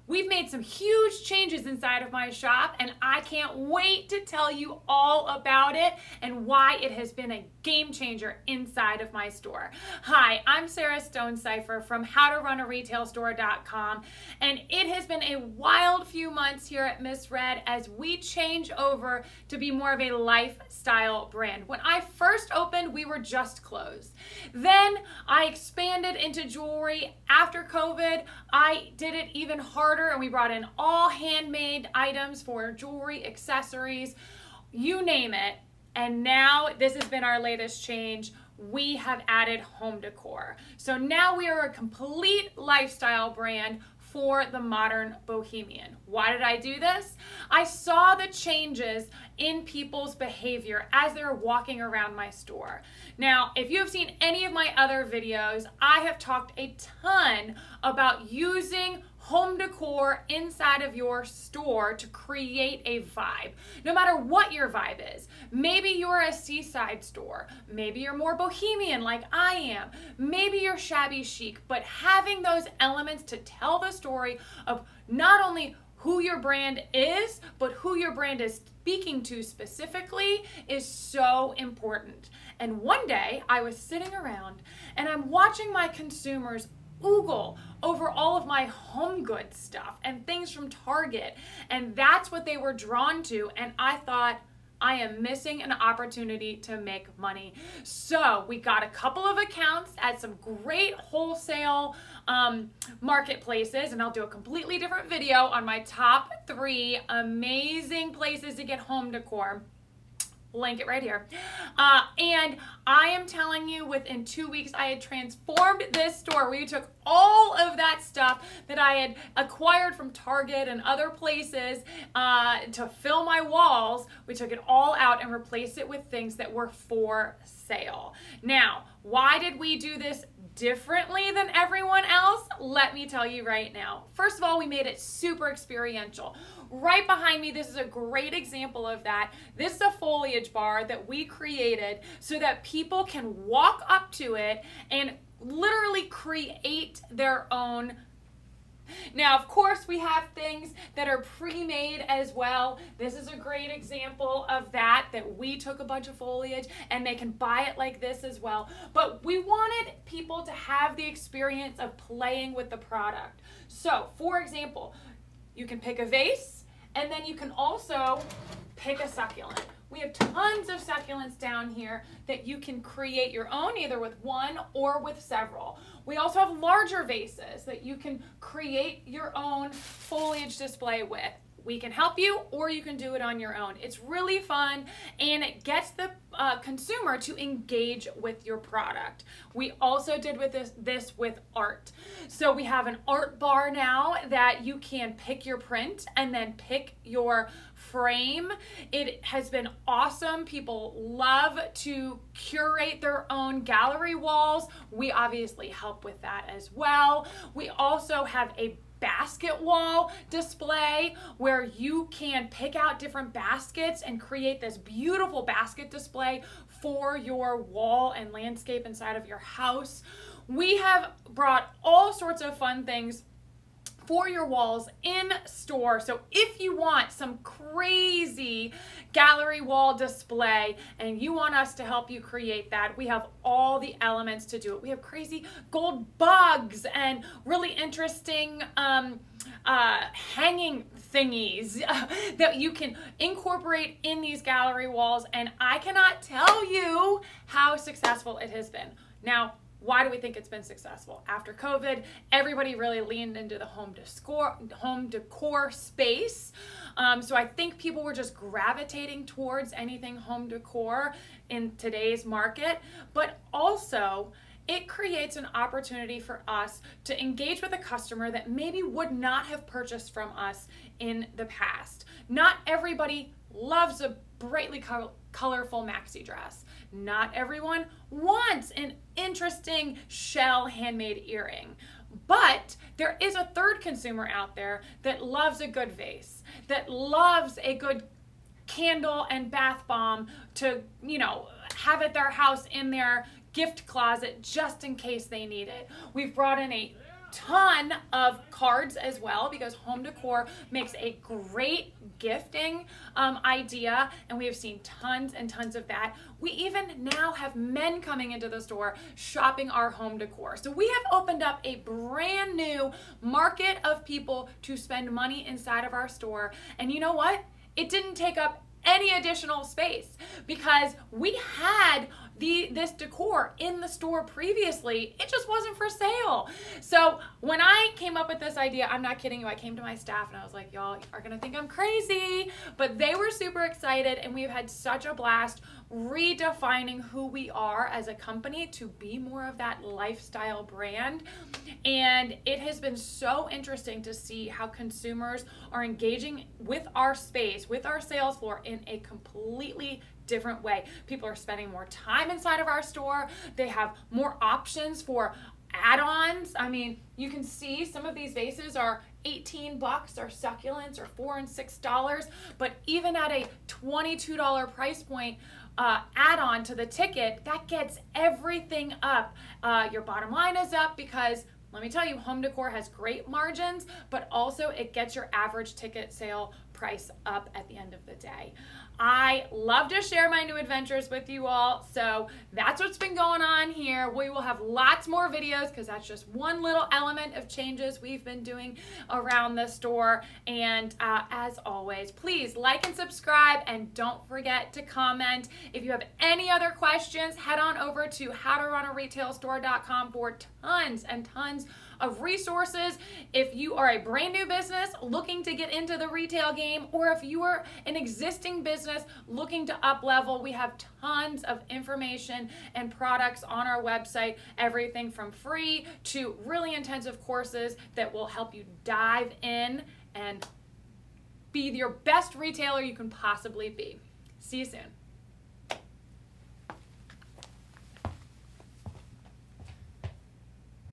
We've made some huge changes inside of my shop, and I can't wait to tell you all about it and why it has been a game changer inside of my store. Hi, I'm Sarah Stonecipher from howtorunaretailstore.com, and it has been a wild few months here at Miss Red as we change over to be more of a lifestyle brand. When I first opened, we were just clothes. Then I expanded into jewelry. After COVID, I did it even harder, and we brought in all handmade items for jewelry, accessories, you name it. And now this has been our latest change. We have added home decor. So now we are a complete lifestyle brand for the modern bohemian. Why did I do this? I saw the changes in people's behavior as they're walking around my store. Now, if you have seen any of my other videos, I have talked a ton about using home decor inside of your store to create a vibe. No matter what your vibe is. Maybe you're a seaside store. Maybe you're more bohemian like I am. Maybe you're shabby chic, but having those elements to tell the story of not only who your brand is, but who your brand is speaking to specifically is so important. And one day I was sitting around and I'm watching my consumers oogle over all of my home goods stuff and things from Target, and that's what they were drawn to, and I thought, I am missing an opportunity to make money. So we got a couple of accounts at some great wholesale marketplaces, and I'll do a completely different video on my top 3 amazing places to get home decor. Link it right here. And I am telling you, within 2 weeks, I had transformed this store. We took all of that stuff that I had acquired from Target and other places to fill my walls. We took it all out and replaced it with things that were for sale. Now, why did we do this differently than everyone else? Let me tell you right now. First of all, we made it super experiential. Right behind me, this is a great example of that. This is a foliage bar that we created so that people can walk up to it and literally create their own. Now, of course, we have things that are pre-made as well. This is a great example of that we took a bunch of foliage and they can buy it like this as well. But we wanted people to have the experience of playing with the product. So, for example, you can pick a vase and then you can also pick a succulent. We have tons of succulents down here that you can create your own, either with one or with several. We also have larger vases that you can create your own foliage display with. We can help you, or you can do it on your own. It's really fun, and it gets the consumer to engage with your product. We also did with this with art. So we have an art bar now that you can pick your print and then pick your frame. It has been awesome. People love to curate their own gallery walls. We obviously help with that as well. We also have a basket wall display where you can pick out different baskets and create this beautiful basket display for your wall and landscape inside of your house. We have brought all sorts of fun things for your walls in store. So if you want some crazy gallery wall display and you want us to help you create that, we have all the elements to do it. We have crazy gold bugs and really interesting hanging thingies that you can incorporate in these gallery walls, and I cannot tell you how successful it has been. Now, why do we think it's been successful? After COVID, everybody really leaned into the home decor space. So I think people were just gravitating towards anything home decor in today's market. But also, it creates an opportunity for us to engage with a customer that maybe would not have purchased from us in the past. Not everybody loves a brightly colorful maxi dress. Not everyone wants an interesting shell handmade earring. But there is a third consumer out there that loves a good vase, that loves a good candle and bath bomb to, have at their house in their gift closet just in case they need it. We've brought in a ton of cards as well, because Home Decor makes a great gifting idea, and we have seen tons and tons of that. We even now have men coming into the store shopping our home decor. So we have opened up a brand new market of people to spend money inside of our store. And you know what? It didn't take up any additional space, because we had this decor in the store previously. It just wasn't for sale. So when I came up with this idea, I'm not kidding you, I came to my staff and I was like, y'all are gonna think I'm crazy, but they were super excited, and we've had such a blast redefining who we are as a company to be more of that lifestyle brand. And it has been so interesting to see how consumers are engaging with our space, with our sales floor, in a completely different way. People are spending more time inside of our store. They have more options for add-ons. I mean, you can see some of these vases are $18, our succulents are $4 and $6, but even at a $22 price point, add-on to the ticket, that gets everything up. Your bottom line is up, because let me tell you, Home Decor has great margins, but also it gets your average ticket sale price up at the end of the day. I love to share my new adventures with you all, so that's what's been going on here. We will have lots more videos, because that's just one little element of changes we've been doing around the store. And as always, please like and subscribe, and don't forget to comment. If you have any other questions, head on over to howtorunaretailstore.com for tons and tons of resources. If you are a brand new business looking to get into the retail game, or if you are an existing business looking to up level, we have tons of information and products on our website, everything from free to really intensive courses that will help you dive in and be your best retailer you can possibly be. See you soon.